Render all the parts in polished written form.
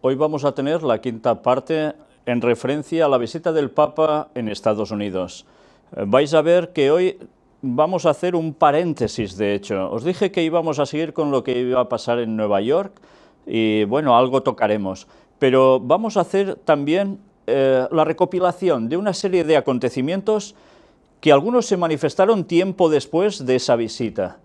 Hoy vamos a tener la quinta parte en referencia a la visita del Papa en Estados Unidos. Vais a ver que hoy vamos a hacer un paréntesis, de hecho. Os dije que íbamos a seguir con lo que iba a pasar en Nueva York y, bueno, algo tocaremos. Pero vamos a hacer también la recopilación de una serie de acontecimientos que algunos se manifestaron tiempo después de esa visita.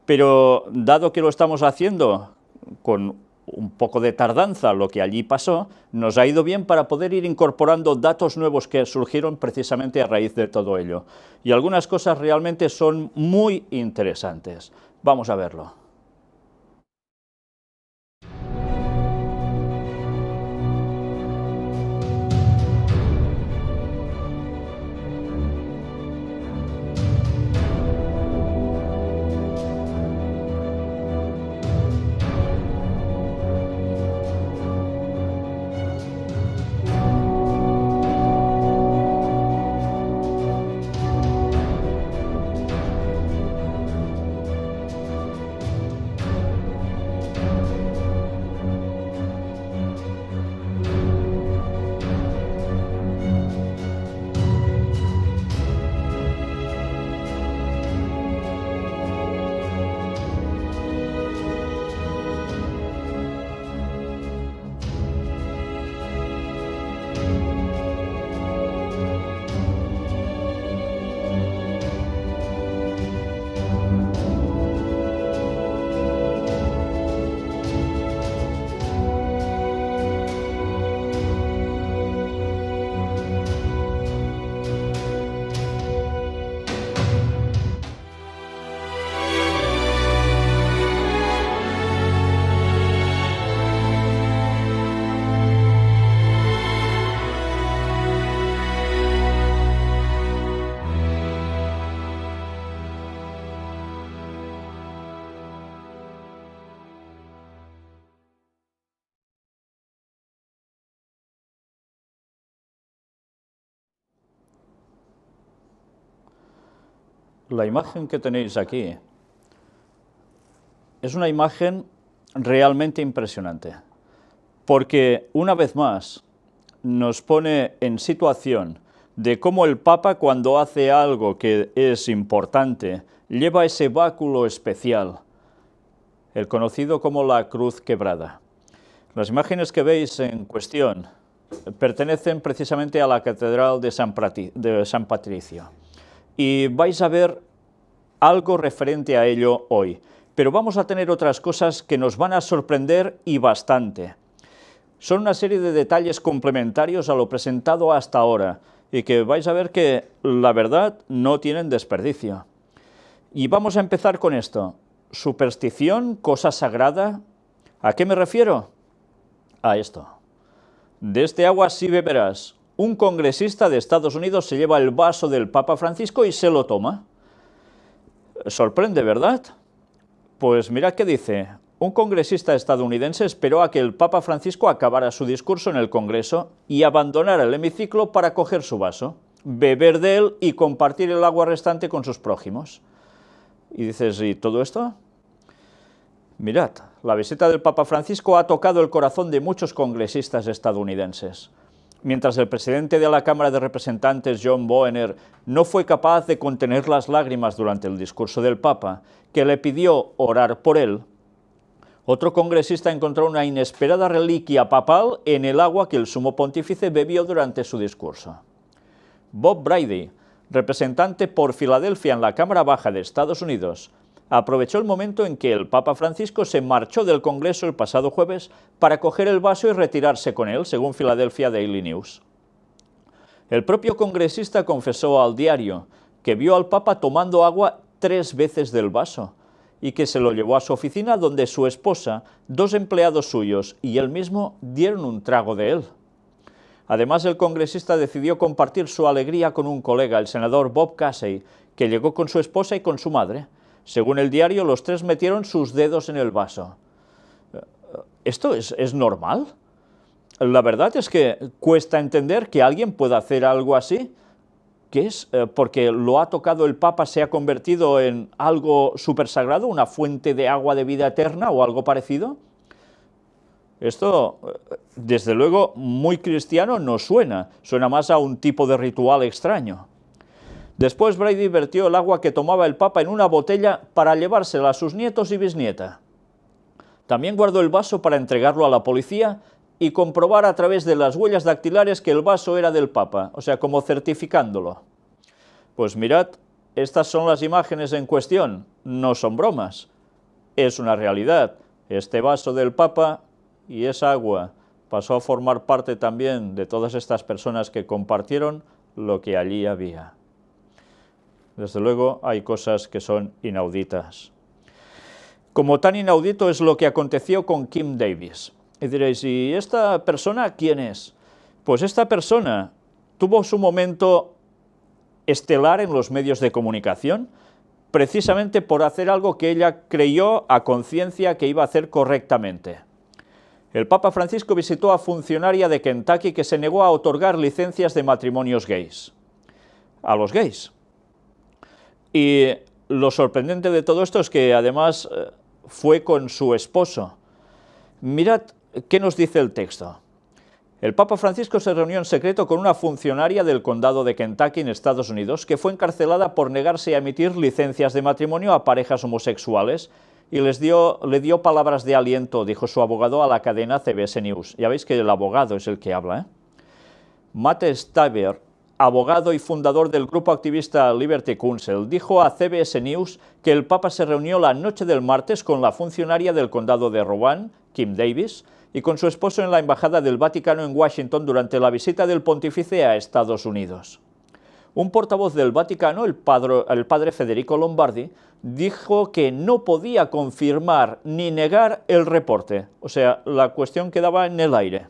Pero dado que lo estamos haciendo con un poco de tardanza lo que allí pasó, nos ha ido bien para poder ir incorporando datos nuevos que surgieron precisamente a raíz de todo ello. Y algunas cosas realmente son muy interesantes. Vamos a verlo. La imagen que tenéis aquí es una imagen realmente impresionante, porque una vez más nos pone en situación de cómo el Papa, cuando hace algo que es importante, lleva ese báculo especial, el conocido como la cruz quebrada. Las imágenes que veis en cuestión pertenecen precisamente a la Catedral de San Patricio. Y vais a ver algo referente a ello hoy. Pero vamos a tener otras cosas que nos van a sorprender y bastante. Son una serie de detalles complementarios a lo presentado hasta ahora y que vais a ver que, la verdad, no tienen desperdicio. Y vamos a empezar con esto. ¿Superstición? ¿Cosa sagrada? ¿A qué me refiero? A esto. De este agua sí beberás. Un congresista de Estados Unidos se lleva el vaso del Papa Francisco y se lo toma. Sorprende, ¿verdad? Pues mirad qué dice. Un congresista estadounidense esperó a que el Papa Francisco acabara su discurso en el Congreso y abandonara el hemiciclo para coger su vaso, beber de él y compartir el agua restante con sus prójimos. Y dices, ¿y todo esto? Mirad, la visita del Papa Francisco ha tocado el corazón de muchos congresistas estadounidenses. Mientras el presidente de la Cámara de Representantes, John Boehner, no fue capaz de contener las lágrimas durante el discurso del Papa, que le pidió orar por él, otro congresista encontró una inesperada reliquia papal en el agua que el sumo pontífice bebió durante su discurso. Bob Brady, representante por Filadelfia en la Cámara Baja de Estados Unidos, aprovechó el momento en que el Papa Francisco se marchó del Congreso el pasado jueves para coger el vaso y retirarse con él, según Philadelphia Daily News. El propio congresista confesó al diario que vio al Papa tomando agua 3 veces del vaso y que se lo llevó a su oficina, donde su esposa, 2 empleados suyos y él mismo dieron un trago de él. Además, el congresista decidió compartir su alegría con un colega, el senador Bob Casey, que llegó con su esposa y con su madre. Según el diario, los 3 metieron sus dedos en el vaso. ¿Esto es normal? La verdad es que cuesta entender que alguien pueda hacer algo así. ¿Qué es? ¿Porque lo ha tocado el Papa, se ha convertido en algo súper sagrado, una fuente de agua de vida eterna o algo parecido? Esto, desde luego, muy cristiano no suena, suena más a un tipo de ritual extraño. Después Brady vertió el agua que tomaba el Papa en una botella para llevársela a sus nietos y bisnieta. También guardó el vaso para entregarlo a la policía y comprobar a través de las huellas dactilares que el vaso era del Papa, o sea, como certificándolo. Pues mirad, estas son las imágenes en cuestión, no son bromas, es una realidad. Este vaso del Papa y esa agua pasó a formar parte también de todas estas personas que compartieron lo que allí había. Desde luego hay cosas que son inauditas. Como tan inaudito es lo que aconteció con Kim Davis. Y diréis, ¿y esta persona quién es? Pues esta persona tuvo su momento estelar en los medios de comunicación, precisamente por hacer algo que ella creyó a conciencia que iba a hacer correctamente. El Papa Francisco visitó a funcionaria de Kentucky que se negó a otorgar licencias de matrimonios gays. A los gays. Y lo sorprendente de todo esto es que además fue con su esposo. Mirad qué nos dice el texto. El Papa Francisco se reunió en secreto con una funcionaria del condado de Kentucky en Estados Unidos que fue encarcelada por negarse a emitir licencias de matrimonio a parejas homosexuales y le dio palabras de aliento, dijo su abogado a la cadena CBS News. Ya veis que el abogado es el que habla, ¿eh? Matt Staver, abogado y fundador del grupo activista Liberty Counsel, dijo a CBS News que el Papa se reunió la noche del martes con la funcionaria del condado de Rowan, Kim Davis, y con su esposo en la Embajada del Vaticano en Washington durante la visita del pontífice a Estados Unidos. Un portavoz del Vaticano, el padre Federico Lombardi, dijo que no podía confirmar ni negar el reporte, o sea, la cuestión quedaba en el aire.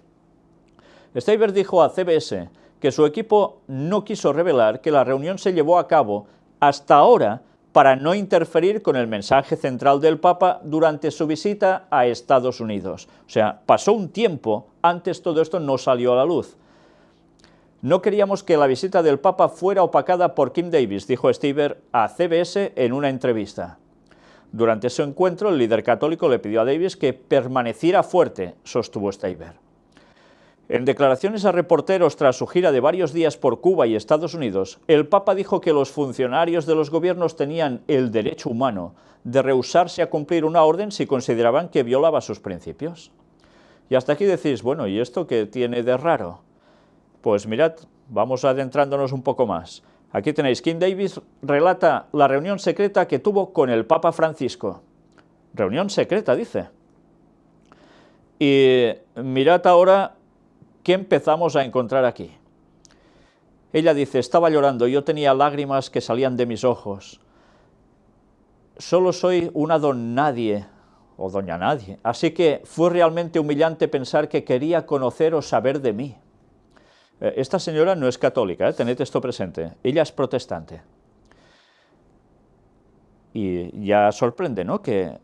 Staver dijo a CBS que su equipo no quiso revelar que la reunión se llevó a cabo hasta ahora para no interferir con el mensaje central del Papa durante su visita a Estados Unidos. O sea, pasó un tiempo, antes todo esto no salió a la luz. No queríamos que la visita del Papa fuera opacada por Kim Davis, dijo Staver a CBS en una entrevista. Durante ese encuentro, el líder católico le pidió a Davis que permaneciera fuerte, sostuvo Staver. En declaraciones a reporteros tras su gira de varios días por Cuba y Estados Unidos, el Papa dijo que los funcionarios de los gobiernos tenían el derecho humano de rehusarse a cumplir una orden si consideraban que violaba sus principios. Y hasta aquí decís, bueno, ¿y esto qué tiene de raro? Pues mirad, vamos adentrándonos un poco más. Aquí tenéis, Kim Davis relata la reunión secreta que tuvo con el Papa Francisco. Reunión secreta, dice. Y mirad ahora ¿qué empezamos a encontrar aquí? Ella dice, estaba llorando, yo tenía lágrimas que salían de mis ojos. Solo soy una don nadie, o doña nadie, así que fue realmente humillante pensar que quería conocer o saber de mí. Esta señora no es católica, tened esto presente, ella es protestante. Y ya sorprende, ¿no?, que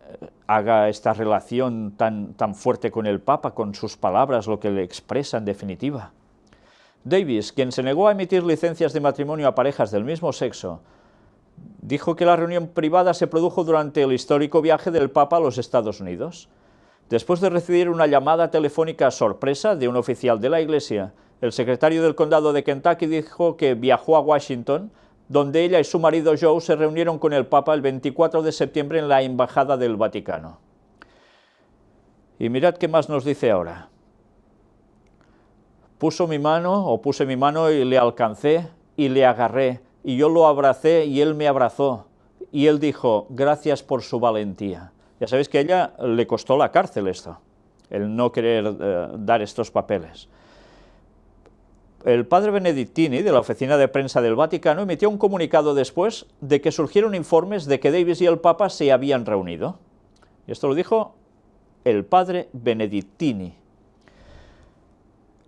haga esta relación tan fuerte con el Papa, con sus palabras, lo que le expresa en definitiva. Davis, quien se negó a emitir licencias de matrimonio a parejas del mismo sexo, dijo que la reunión privada se produjo durante el histórico viaje del Papa a los Estados Unidos. Después de recibir una llamada telefónica sorpresa de un oficial de la Iglesia, el secretario del condado de Kentucky dijo que viajó a Washington, donde ella y su marido Joe se reunieron con el Papa el 24 de septiembre en la Embajada del Vaticano. Y mirad qué más nos dice ahora. Puse mi mano y le alcancé y le agarré, y yo lo abracé y él me abrazó. Y él dijo, gracias por su valentía. Ya sabéis que a ella le costó la cárcel esto, el no querer dar estos papeles. El padre Benedettini, de la Oficina de Prensa del Vaticano, emitió un comunicado después de que surgieron informes de que Davis y el Papa se habían reunido. Y esto lo dijo el padre Benedettini.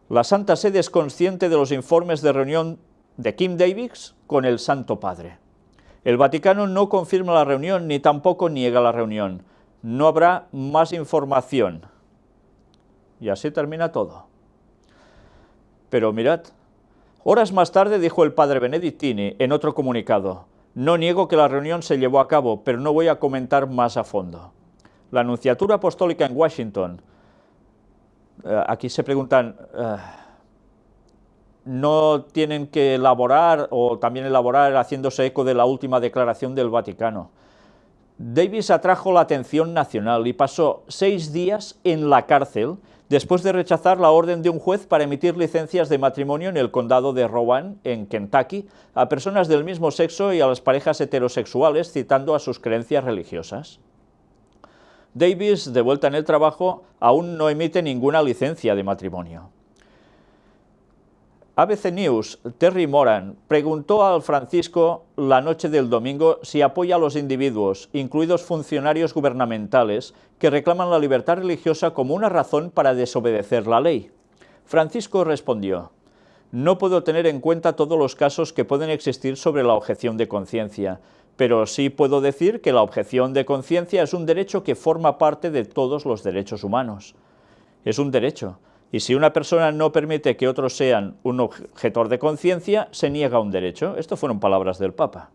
La Santa Sede es consciente de los informes de reunión de Kim Davis con el Santo Padre. El Vaticano no confirma la reunión ni tampoco niega la reunión. No habrá más información. Y así termina todo. Pero mirad, horas más tarde dijo el padre Benedettini en otro comunicado, no niego que la reunión se llevó a cabo, pero no voy a comentar más a fondo. La Nunciatura Apostólica en Washington Aquí se preguntan, ¿no tienen que elaborar o también elaborar haciéndose eco de la última declaración del Vaticano? Davis atrajo la atención nacional y pasó 6 días en la cárcel después de rechazar la orden de un juez para emitir licencias de matrimonio en el condado de Rowan, en Kentucky, a personas del mismo sexo y a las parejas heterosexuales, citando a sus creencias religiosas. Davis, de vuelta en el trabajo, aún no emite ninguna licencia de matrimonio. ABC News, Terry Moran, preguntó al Francisco la noche del domingo si apoya a los individuos, incluidos funcionarios gubernamentales, que reclaman la libertad religiosa como una razón para desobedecer la ley. Francisco respondió: no puedo tener en cuenta todos los casos que pueden existir sobre la objeción de conciencia, pero sí puedo decir que la objeción de conciencia es un derecho que forma parte de todos los derechos humanos. Es un derecho. Y si una persona no permite que otros sean un objetor de conciencia, se niega un derecho. Estas fueron palabras del Papa.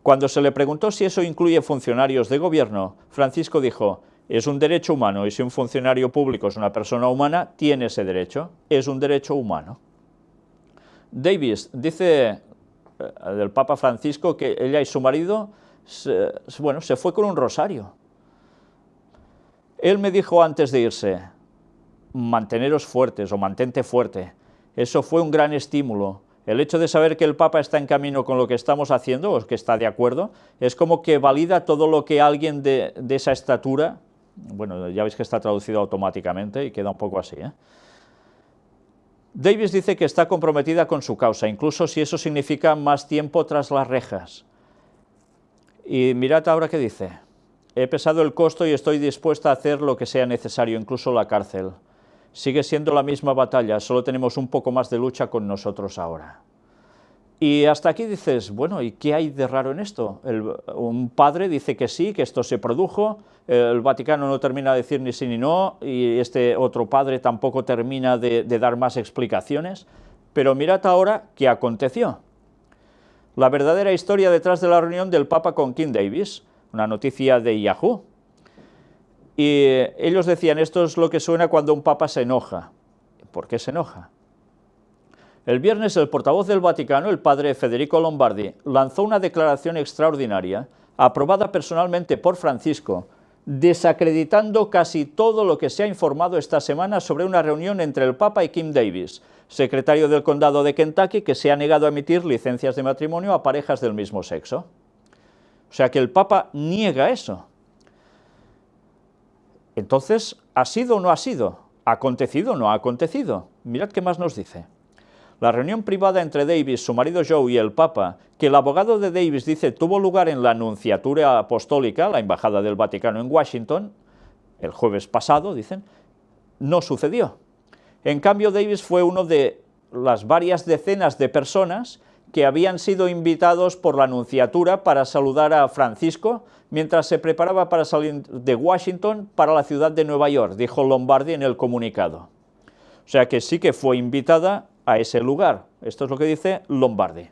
Cuando se le preguntó si eso incluye funcionarios de gobierno, Francisco dijo: es un derecho humano y si un funcionario público es una persona humana, tiene ese derecho. Es un derecho humano. Davis dice del Papa Francisco que ella y su marido se fue con un rosario. Él me dijo antes de irse: manteneros fuertes o mantente fuerte. Eso fue un gran estímulo. El hecho de saber que el Papa está en camino con lo que estamos haciendo, o que está de acuerdo, es como que valida todo lo que alguien de esa estatura, bueno, ya veis que está traducido automáticamente y queda un poco así, Davis dice que está comprometida con su causa, incluso si eso significa más tiempo tras las rejas. Y mirad ahora qué dice: he pesado el costo y estoy dispuesta a hacer lo que sea necesario, incluso la cárcel. Sigue siendo la misma batalla, solo tenemos un poco más de lucha con nosotros ahora. Y hasta aquí dices, bueno, ¿y qué hay de raro en esto? Un padre dice que sí, que esto se produjo, el Vaticano no termina de decir ni sí ni no, y este otro padre tampoco termina de dar más explicaciones, pero mirad ahora qué aconteció. La verdadera historia detrás de la reunión del Papa con Kim Davis, una noticia de Yahoo. Y ellos decían, esto es lo que suena cuando un papa se enoja. ¿Por qué se enoja? El viernes el portavoz del Vaticano, el padre Federico Lombardi, lanzó una declaración extraordinaria, aprobada personalmente por Francisco, desacreditando casi todo lo que se ha informado esta semana sobre una reunión entre el Papa y Kim Davis, secretario del condado de Kentucky, que se ha negado a emitir licencias de matrimonio a parejas del mismo sexo. O sea que el Papa niega eso. Entonces, ¿ha sido o no ha sido? ¿Ha acontecido o no ha acontecido? Mirad qué más nos dice. La reunión privada entre Davis, su marido Joe y el Papa, que el abogado de Davis dice tuvo lugar en la Nunciatura Apostólica, la Embajada del Vaticano en Washington, el jueves pasado, dicen, no sucedió. En cambio, Davis fue uno de las varias decenas de personas que habían sido invitados por la Nunciatura para saludar a Francisco mientras se preparaba para salir de Washington para la ciudad de Nueva York, dijo Lombardi en el comunicado. O sea que sí que fue invitada a ese lugar. Esto es lo que dice Lombardi.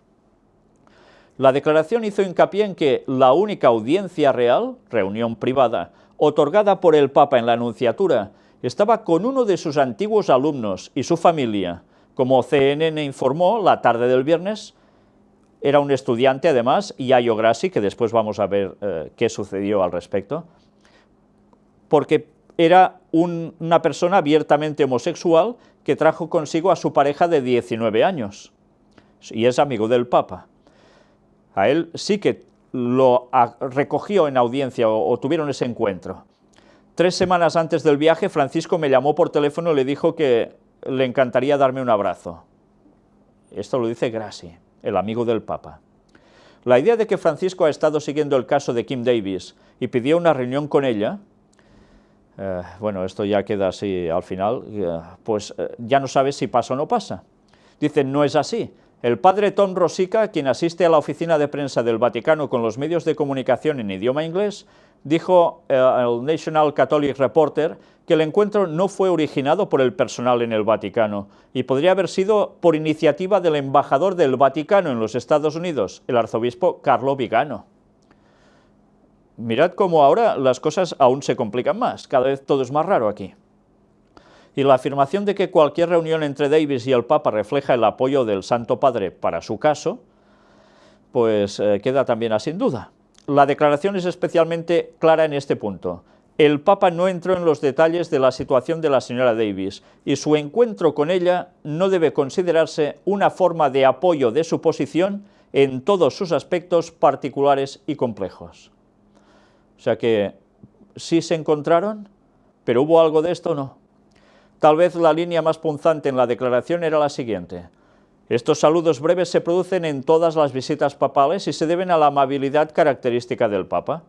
La declaración hizo hincapié en que la única audiencia real, reunión privada, otorgada por el Papa en la Nunciatura, estaba con uno de sus antiguos alumnos y su familia. Como CNN informó la tarde del viernes, era un estudiante, además, Yayo Grassi, que después vamos a ver qué sucedió al respecto, porque era una persona abiertamente homosexual que trajo consigo a su pareja de 19 años, y es amigo del Papa. A él sí que lo recogió en audiencia o tuvieron ese encuentro. 3 semanas antes del viaje, Francisco me llamó por teléfono y le dijo que le encantaría darme un abrazo. Esto lo dice Grassi, el amigo del Papa. La idea de que Francisco ha estado siguiendo el caso de Kim Davis y pidió una reunión con ella, bueno, esto ya queda así al final, pues ya no sabe si pasa o no pasa. Dicen, no es así. El padre Tom Rosica, quien asiste a la oficina de prensa del Vaticano con los medios de comunicación en idioma inglés, dijo al National Catholic Reporter que el encuentro no fue originado por el personal en el Vaticano y podría haber sido por iniciativa del embajador del Vaticano en los Estados Unidos, el arzobispo Carlo Vigano. Mirad cómo ahora las cosas aún se complican más, cada vez todo es más raro aquí. Y la afirmación de que cualquier reunión entre Davis y el Papa refleja el apoyo del Santo Padre para su caso, pues queda también sin duda. La declaración es especialmente clara en este punto. El Papa no entró en los detalles de la situación de la señora Davis y su encuentro con ella no debe considerarse una forma de apoyo de su posición en todos sus aspectos particulares y complejos. O sea que sí se encontraron, pero ¿hubo algo de esto o no? Tal vez la línea más punzante en la declaración era la siguiente: estos saludos breves se producen en todas las visitas papales y se deben a la amabilidad característica del Papa.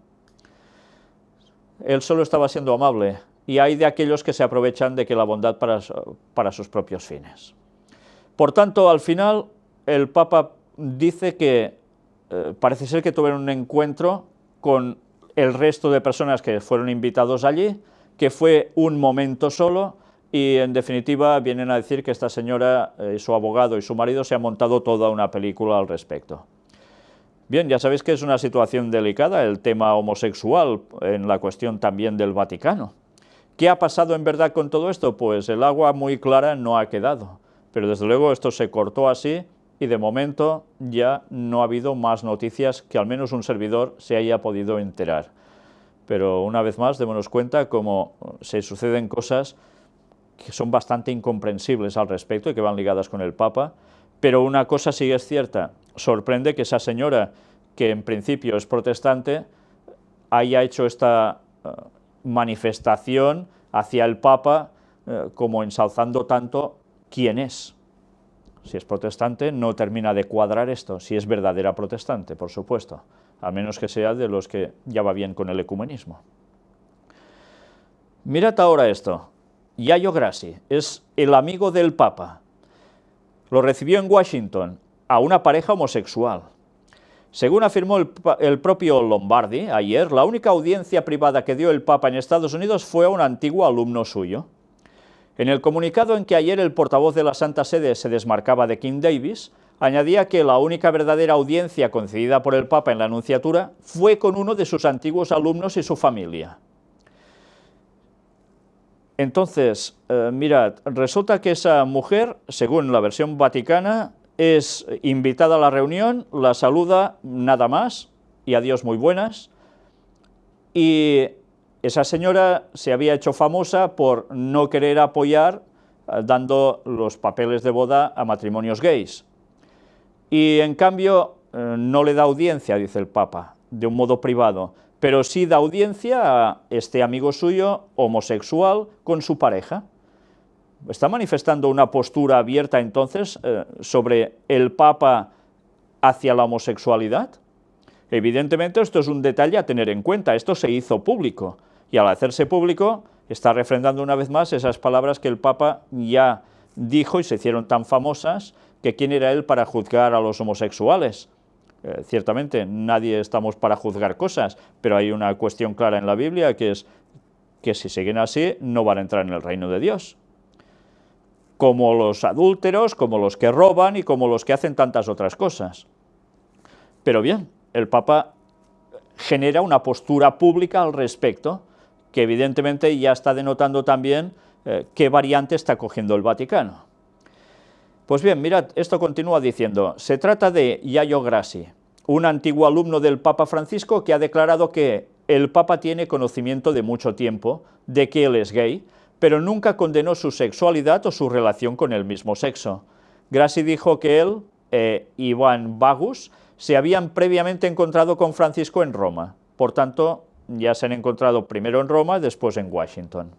Él solo estaba siendo amable, y hay de aquellos que se aprovechan de que la bondad para sus propios fines. Por tanto, al final, el Papa dice que parece ser que tuvieron un encuentro con el resto de personas que fueron invitados allí, que fue un momento solo, y en definitiva vienen a decir que esta señora, su abogado y su marido se han montado toda una película al respecto. Bien, ya sabéis que es una situación delicada el tema homosexual en la cuestión también del Vaticano. ¿Qué ha pasado en verdad con todo esto? Pues el agua muy clara no ha quedado, pero desde luego esto se cortó así y de momento ya no ha habido más noticias que al menos un servidor se haya podido enterar. Pero una vez más démonos cuenta cómo se suceden cosas que son bastante incomprensibles al respecto y que van ligadas con el Papa, pero una cosa sí es cierta: sorprende que esa señora, que en principio es protestante, haya hecho esta manifestación hacia el Papa como ensalzando tanto quién es. Si es protestante no termina de cuadrar esto, si es verdadera protestante, por supuesto, a menos que sea de los que ya va bien con el ecumenismo. Mirad ahora esto: Yayo Grassi es el amigo del Papa. Lo recibió en Washington a una pareja homosexual. Según afirmó el propio Lombardi ayer, la única audiencia privada que dio el Papa en Estados Unidos fue a un antiguo alumno suyo. En el comunicado en que ayer el portavoz de la Santa Sede se desmarcaba de King Davis, añadía que la única verdadera audiencia concedida por el Papa en la Nunciatura fue con uno de sus antiguos alumnos y su familia. Entonces, mirad, resulta que esa mujer, según la versión vaticana, es invitada a la reunión, la saluda nada más, y adiós muy buenas, y esa señora se había hecho famosa por no querer apoyar dando los papeles de boda a matrimonios gays. Y en cambio no le da audiencia, dice el Papa, de un modo privado, pero sí da audiencia a este amigo suyo homosexual con su pareja. Está manifestando una postura abierta entonces sobre el Papa hacia la homosexualidad. Evidentemente esto es un detalle a tener en cuenta, esto se hizo público, y al hacerse público está refrendando una vez más esas palabras que el Papa ya dijo y se hicieron tan famosas, que quién era él para juzgar a los homosexuales. Ciertamente nadie estamos para juzgar cosas, pero hay una cuestión clara en la Biblia, que es que si siguen así no van a entrar en el reino de Dios. Como los adúlteros, como los que roban y como los que hacen tantas otras cosas. Pero bien, el Papa genera una postura pública al respecto, que evidentemente ya está denotando también qué variante está cogiendo el Vaticano. Pues bien, mirad, esto continúa diciendo: se trata de Yayo Grassi, un antiguo alumno del Papa Francisco que ha declarado que el Papa tiene conocimiento de mucho tiempo de que él es gay, pero nunca condenó su sexualidad o su relación con el mismo sexo. Grassi dijo que él e Ivan Bagus se habían previamente encontrado con Francisco en Roma, por tanto, ya se han encontrado primero en Roma, después en Washington.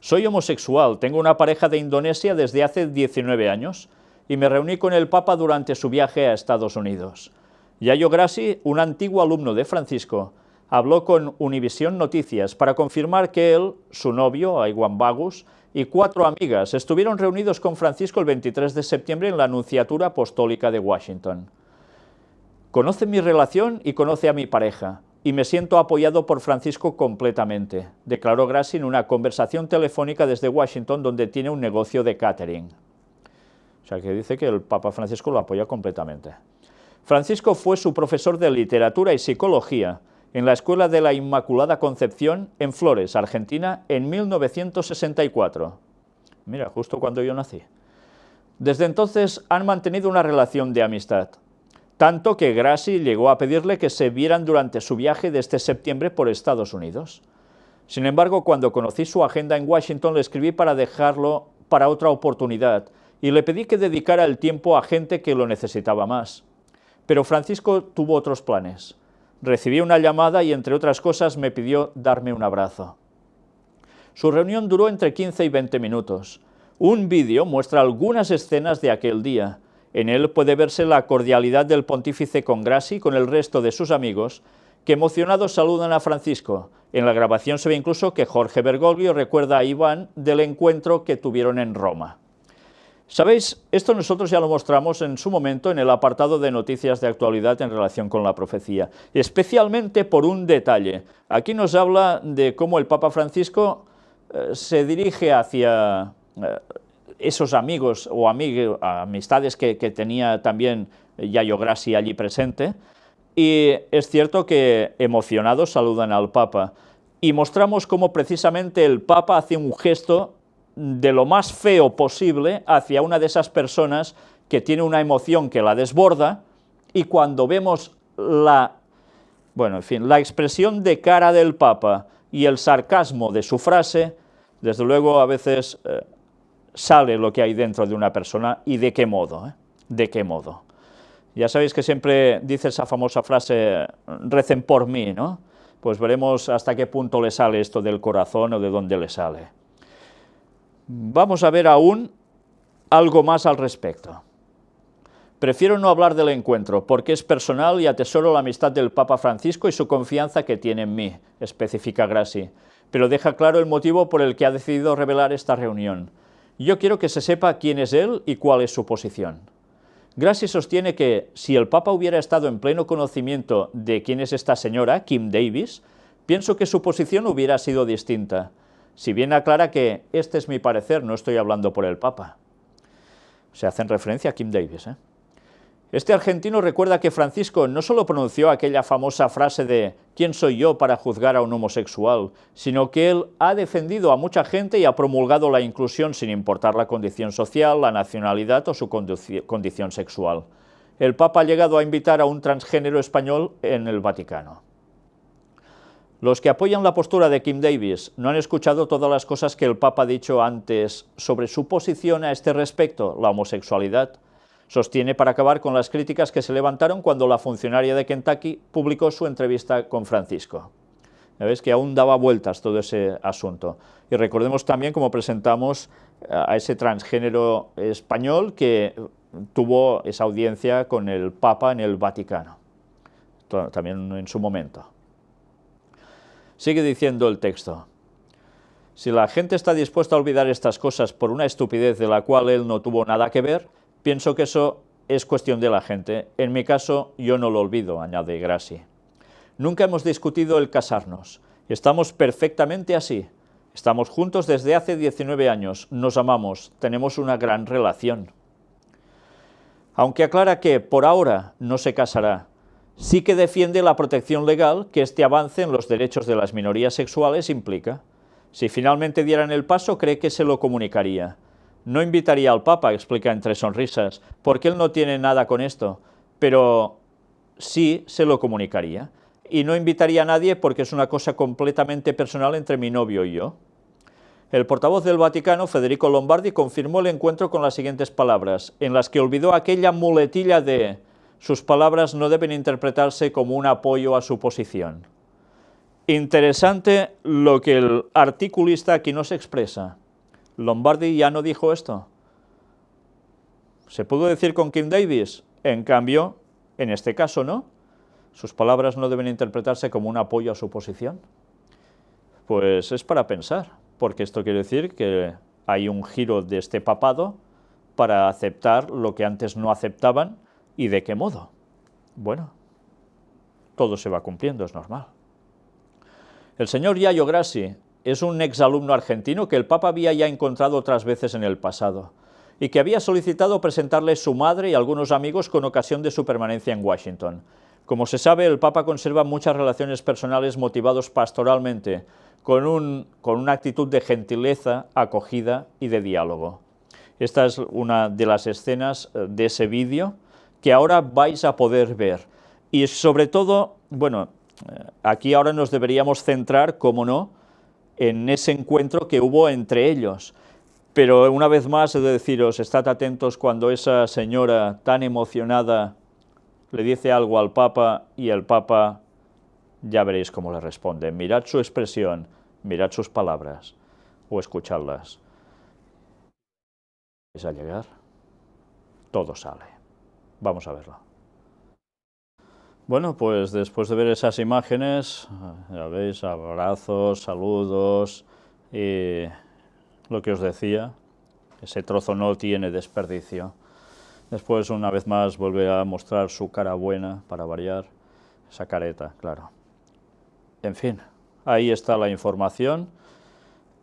Soy homosexual, tengo una pareja de Indonesia desde hace 19 años y me reuní con el Papa durante su viaje a Estados Unidos. Yayo Grassi, un antiguo alumno de Francisco, habló con Univisión Noticias para confirmar que él, su novio, Iwan Bagus, y 4 amigas estuvieron reunidos con Francisco el 23 de septiembre en la Nunciatura Apostólica de Washington. Conoce mi relación y conoce a mi pareja, y me siento apoyado por Francisco completamente, declaró Grassi en una conversación telefónica desde Washington, donde tiene un negocio de catering. O sea, que dice que el Papa Francisco lo apoya completamente. Francisco fue su profesor de literatura y psicología, en la Escuela de la Inmaculada Concepción en Flores, Argentina, en 1964. Mira, justo cuando yo nací. Desde entonces han mantenido una relación de amistad, tanto que Grassi llegó a pedirle que se vieran durante su viaje de este septiembre por Estados Unidos. Sin embargo, cuando conocí su agenda en Washington, le escribí para dejarlo para otra oportunidad y le pedí que dedicara el tiempo a gente que lo necesitaba más. Pero Francisco tuvo otros planes. Recibí una llamada y, entre otras cosas, me pidió darme un abrazo. Su reunión duró entre 15 y 20 minutos. Un vídeo muestra algunas escenas de aquel día. En él puede verse la cordialidad del pontífice con Grassi y con el resto de sus amigos, que emocionados saludan a Francisco. En la grabación se ve incluso que Jorge Bergoglio recuerda a Iván del encuentro que tuvieron en Roma. ¿Sabéis? Esto nosotros ya lo mostramos en su momento en el apartado de noticias de actualidad en relación con la profecía, especialmente por un detalle. Aquí nos habla de cómo el Papa Francisco se dirige hacia esos amigos o amistades que tenía también Yayo Grassi allí presente, y es cierto que emocionados saludan al Papa, y mostramos cómo precisamente el Papa hace un gesto de lo más feo posible hacia una de esas personas que tiene una emoción que la desborda, y cuando vemos la expresión de cara del Papa y el sarcasmo de su frase, desde luego a veces sale lo que hay dentro de una persona y de qué modo, de qué modo. Ya sabéis que siempre dice esa famosa frase, recen por mí, ¿no? Pues veremos hasta qué punto le sale esto del corazón o de dónde le sale. Vamos a ver aún algo más al respecto. Prefiero no hablar del encuentro, porque es personal y atesoro la amistad del Papa Francisco y su confianza que tiene en mí, especifica Grassi, pero deja claro el motivo por el que ha decidido revelar esta reunión. Yo quiero que se sepa quién es él y cuál es su posición. Grassi sostiene que, si el Papa hubiera estado en pleno conocimiento de quién es esta señora, Kim Davis, pienso que su posición hubiera sido distinta. Si bien aclara que este es mi parecer, no estoy hablando por el Papa. Se hacen referencia a Kim Davis, Este argentino recuerda que Francisco no solo pronunció aquella famosa frase de ¿quién soy yo para juzgar a un homosexual?, sino que él ha defendido a mucha gente y ha promulgado la inclusión sin importar la condición social, la nacionalidad o su condición sexual. El Papa ha llegado a invitar a un transgénero español en el Vaticano. Los que apoyan la postura de Kim Davis no han escuchado todas las cosas que el Papa ha dicho antes sobre su posición a este respecto, la homosexualidad. Sostiene para acabar con las críticas que se levantaron cuando la funcionaria de Kentucky publicó su entrevista con Francisco. Ya ves que aún daba vueltas todo ese asunto. Y recordemos también cómo presentamos a ese transgénero español que tuvo esa audiencia con el Papa en el Vaticano, también en su momento. Sigue diciendo el texto. Si la gente está dispuesta a olvidar estas cosas por una estupidez de la cual él no tuvo nada que ver, pienso que eso es cuestión de la gente. En mi caso, yo no lo olvido, añade Grassi. Nunca hemos discutido el casarnos. Estamos perfectamente así. Estamos juntos desde hace 19 años. Nos amamos. Tenemos una gran relación. Aunque aclara que, por ahora, no se casará, sí que defiende la protección legal que este avance en los derechos de las minorías sexuales implica. Si finalmente dieran el paso, cree que se lo comunicaría. No invitaría al Papa, explica entre sonrisas, porque él no tiene nada con esto, pero sí se lo comunicaría. Y no invitaría a nadie porque es una cosa completamente personal entre mi novio y yo. El portavoz del Vaticano, Federico Lombardi, confirmó el encuentro con las siguientes palabras, en las que olvidó aquella muletilla de sus palabras no deben interpretarse como un apoyo a su posición. Interesante lo que el articulista aquí nos expresa. Lombardi ya no dijo esto. ¿Se pudo decir con Kim Davis? En cambio, en este caso no. ¿Sus palabras no deben interpretarse como un apoyo a su posición? Pues es para pensar, porque esto quiere decir que hay un giro de este papado para aceptar lo que antes no aceptaban. ¿Y de qué modo? Bueno, todo se va cumpliendo, es normal. El señor Yayo Grassi es un exalumno argentino que el Papa había ya encontrado otras veces en el pasado y que había solicitado presentarle su madre y algunos amigos con ocasión de su permanencia en Washington. Como se sabe, el Papa conserva muchas relaciones personales motivados pastoralmente, con una actitud de gentileza, acogida y de diálogo. Esta es una de las escenas de ese vídeo que ahora vais a poder ver. Y sobre todo, bueno, aquí ahora nos deberíamos centrar, como no, en ese encuentro que hubo entre ellos. Pero una vez más he de deciros, estad atentos cuando esa señora tan emocionada le dice algo al Papa y el Papa, ya veréis cómo le responde. Mirad su expresión, mirad sus palabras o escuchadlas. ¿Es a llegar? Todo sale. Vamos a verlo. Bueno, pues después de ver esas imágenes, ya veis, abrazos, saludos y lo que os decía, ese trozo no tiene desperdicio. Después, una vez más, vuelve a mostrar su cara buena, para variar, esa careta, claro. En fin, ahí está la información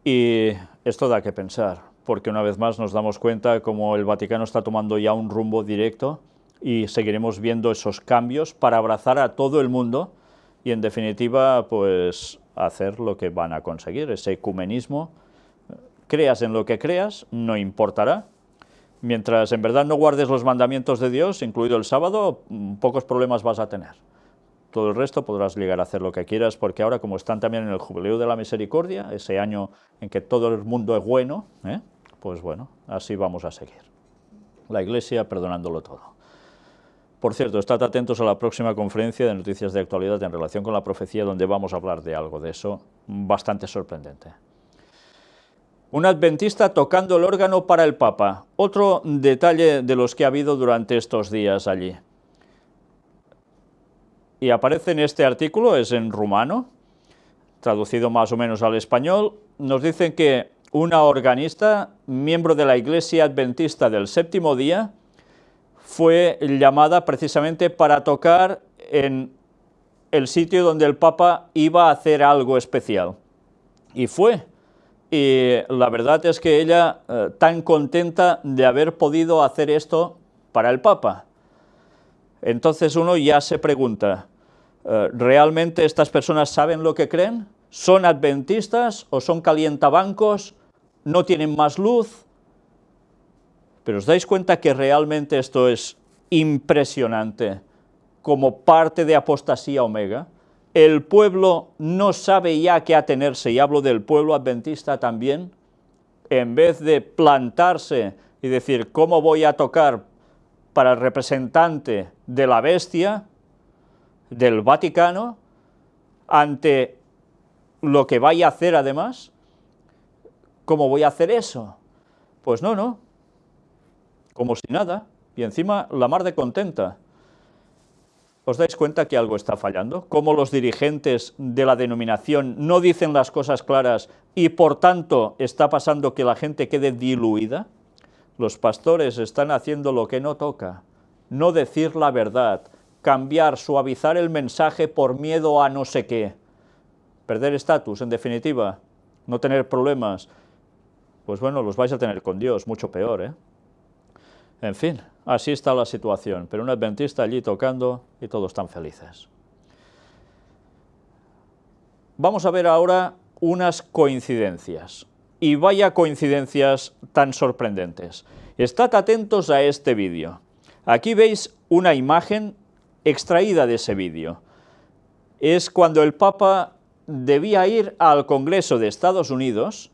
y esto da que pensar, porque una vez más nos damos cuenta como el Vaticano está tomando ya un rumbo directo y seguiremos viendo esos cambios para abrazar a todo el mundo y, en definitiva, pues hacer lo que van a conseguir, ese ecumenismo. Creas en lo que creas, no importará. Mientras en verdad no guardes los mandamientos de Dios, incluido el sábado, pocos problemas vas a tener. Todo el resto podrás llegar a hacer lo que quieras, porque ahora, como están también en el Jubileo de la Misericordia, ese año en que todo el mundo es bueno, pues bueno, así vamos a seguir. La Iglesia perdonándolo todo. Por cierto, estad atentos a la próxima conferencia de noticias de actualidad en relación con la profecía, donde vamos a hablar de algo de eso bastante sorprendente. Un adventista tocando el órgano para el Papa. Otro detalle de los que ha habido durante estos días allí. Y aparece en este artículo, es en rumano, traducido más o menos al español. Nos dicen que una organista, miembro de la Iglesia Adventista del Séptimo Día, fue llamada precisamente para tocar en el sitio donde el Papa iba a hacer algo especial. Y fue. Y la verdad es que ella, tan contenta de haber podido hacer esto para el Papa. Entonces uno ya se pregunta, ¿realmente estas personas saben lo que creen? ¿Son adventistas o son calientabancos? ¿No tienen más luz? Pero ¿os dais cuenta que realmente esto es impresionante como parte de apostasía omega? El pueblo no sabe ya qué atenerse, y hablo del pueblo adventista también, en vez de plantarse y decir, ¿cómo voy a tocar para el representante de la bestia, del Vaticano, ante lo que vaya a hacer además? ¿Cómo voy a hacer eso? Pues no, como si nada, y encima la mar de contenta. ¿Os dais cuenta que algo está fallando? ¿Cómo los dirigentes de la denominación no dicen las cosas claras y por tanto está pasando que la gente quede diluida? Los pastores están haciendo lo que no toca, no decir la verdad, cambiar, suavizar el mensaje por miedo a no sé qué, perder estatus, en definitiva, no tener problemas. Pues bueno, los vais a tener con Dios, mucho peor, ¿eh? En fin, así está la situación, pero un adventista allí tocando y todos están felices. Vamos a ver ahora unas coincidencias, y vaya coincidencias tan sorprendentes. Estad atentos a este vídeo. Aquí veis una imagen extraída de ese vídeo. Es cuando el Papa debía ir al Congreso de Estados Unidos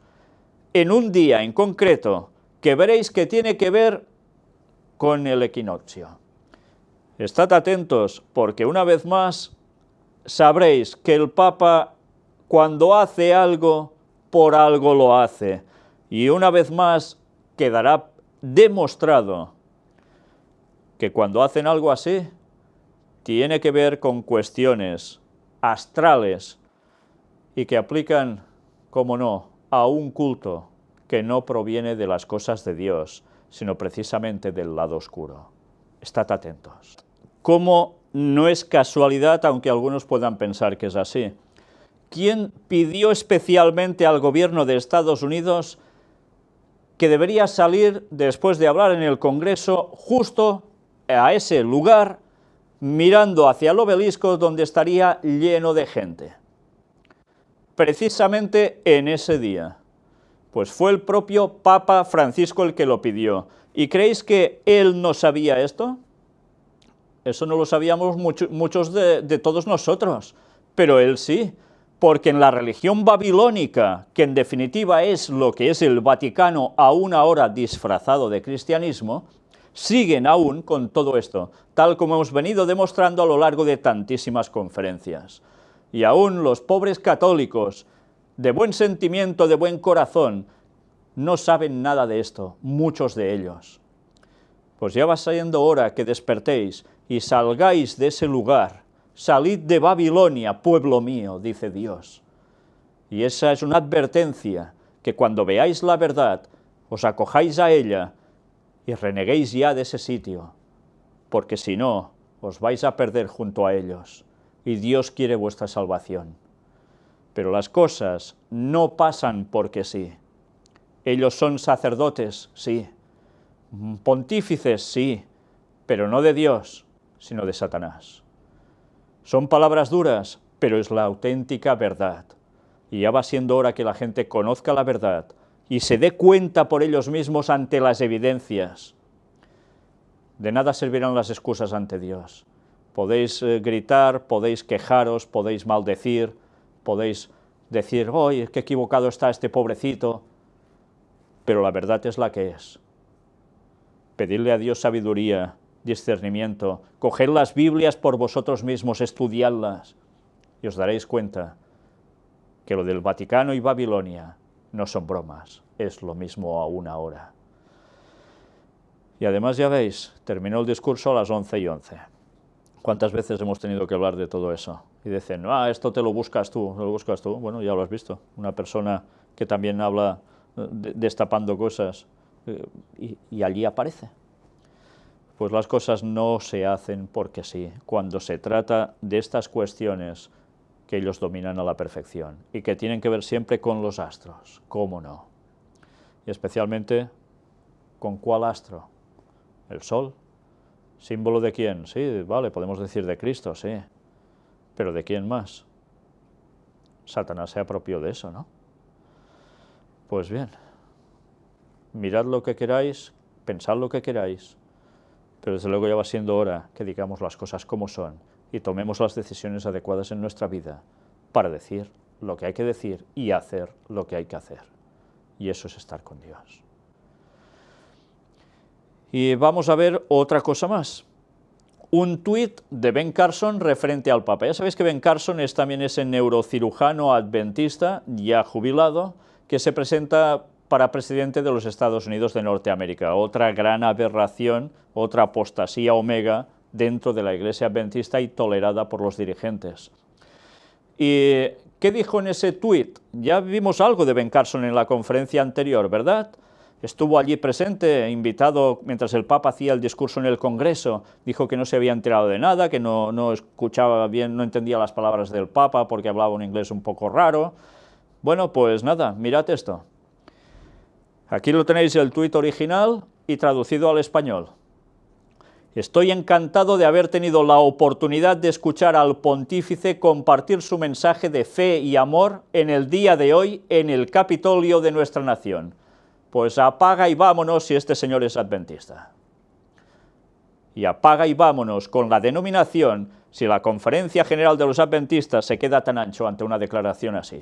en un día en concreto que veréis que tiene que ver con el equinoccio. Estad atentos, porque una vez más sabréis que el Papa, cuando hace algo, por algo lo hace. Y una vez más quedará demostrado que cuando hacen algo así, tiene que ver con cuestiones astrales y que aplican, como no, a un culto que no proviene de las cosas de Dios, sino precisamente del lado oscuro. Estad atentos. Como no es casualidad, aunque algunos puedan pensar que es así, ¿quién pidió especialmente al gobierno de Estados Unidos que debería salir, después de hablar en el Congreso, justo a ese lugar mirando hacia el obelisco donde estaría lleno de gente. Precisamente en ese día, pues fue el propio Papa Francisco el que lo pidió. ¿Y creéis que él no sabía esto? Eso no lo sabíamos muchos de todos nosotros, pero él sí, porque en la religión babilónica, que en definitiva es lo que es el Vaticano aún ahora disfrazado de cristianismo, siguen aún con todo esto, tal como hemos venido demostrando a lo largo de tantísimas conferencias. Y aún los pobres católicos, de buen sentimiento, de buen corazón, no saben nada de esto, muchos de ellos. Pues ya va siendo hora que despertéis y salgáis de ese lugar. Salid de Babilonia, pueblo mío, dice Dios. Y esa es una advertencia, que cuando veáis la verdad, os acojáis a ella y reneguéis ya de ese sitio, porque si no, os vais a perder junto a ellos, y Dios quiere vuestra salvación. Pero las cosas no pasan porque sí. Ellos son sacerdotes, sí, pontífices, sí, pero no de Dios, sino de Satanás. Son palabras duras, pero es la auténtica verdad. Y ya va siendo hora que la gente conozca la verdad y se dé cuenta por ellos mismos ante las evidencias. De nada servirán las excusas ante Dios. Podéis gritar, podéis quejaros, podéis maldecir, podéis decir, ¡ay, qué equivocado está este pobrecito! Pero la verdad es la que es. Pedirle a Dios sabiduría, discernimiento, coged las Biblias por vosotros mismos, estudiadlas, y os daréis cuenta que lo del Vaticano y Babilonia no son bromas, es lo mismo aún ahora. Y además ya veis, terminó el discurso a las 11:11. ¿Cuántas veces hemos tenido que hablar de todo eso? Y dicen, esto te lo buscas tú, Bueno, ya lo has visto, una persona que también habla destapando cosas, y allí aparece. Pues las cosas no se hacen porque sí, cuando se trata de estas cuestiones que ellos dominan a la perfección y que tienen que ver siempre con los astros, ¿cómo no? Y especialmente, ¿con cuál astro? ¿El Sol? ¿Símbolo de quién? Sí, vale, podemos decir de Cristo, sí, pero ¿de quién más? Satanás se apropió de eso, ¿no? Pues bien, mirad lo que queráis, pensad lo que queráis, pero desde luego ya va siendo hora que digamos las cosas como son y tomemos las decisiones adecuadas en nuestra vida para decir lo que hay que decir y hacer lo que hay que hacer. Y eso es estar con Dios. Y vamos a ver otra cosa más. Un tuit de Ben Carson referente al Papa. Ya sabéis que Ben Carson es también ese neurocirujano adventista, ya jubilado, que se presenta para presidente de los Estados Unidos de Norteamérica. Otra gran aberración, otra apostasía omega dentro de la Iglesia adventista y tolerada por los dirigentes. ¿Y qué dijo en ese tuit? Ya vimos algo de Ben Carson en la conferencia anterior, ¿verdad? Estuvo allí presente, invitado mientras el Papa hacía el discurso en el Congreso, dijo que no se había enterado de nada, que no escuchaba bien, no entendía las palabras del Papa porque hablaba un inglés un poco raro. Bueno, pues nada, mirad esto. Aquí lo tenéis el tuit original y traducido al español. Estoy encantado de haber tenido la oportunidad de escuchar al pontífice compartir su mensaje de fe y amor en el día de hoy en el Capitolio de nuestra nación. Pues apaga y vámonos si este señor es adventista. Y apaga y vámonos con la denominación si la Conferencia General de los Adventistas se queda tan ancho ante una declaración así.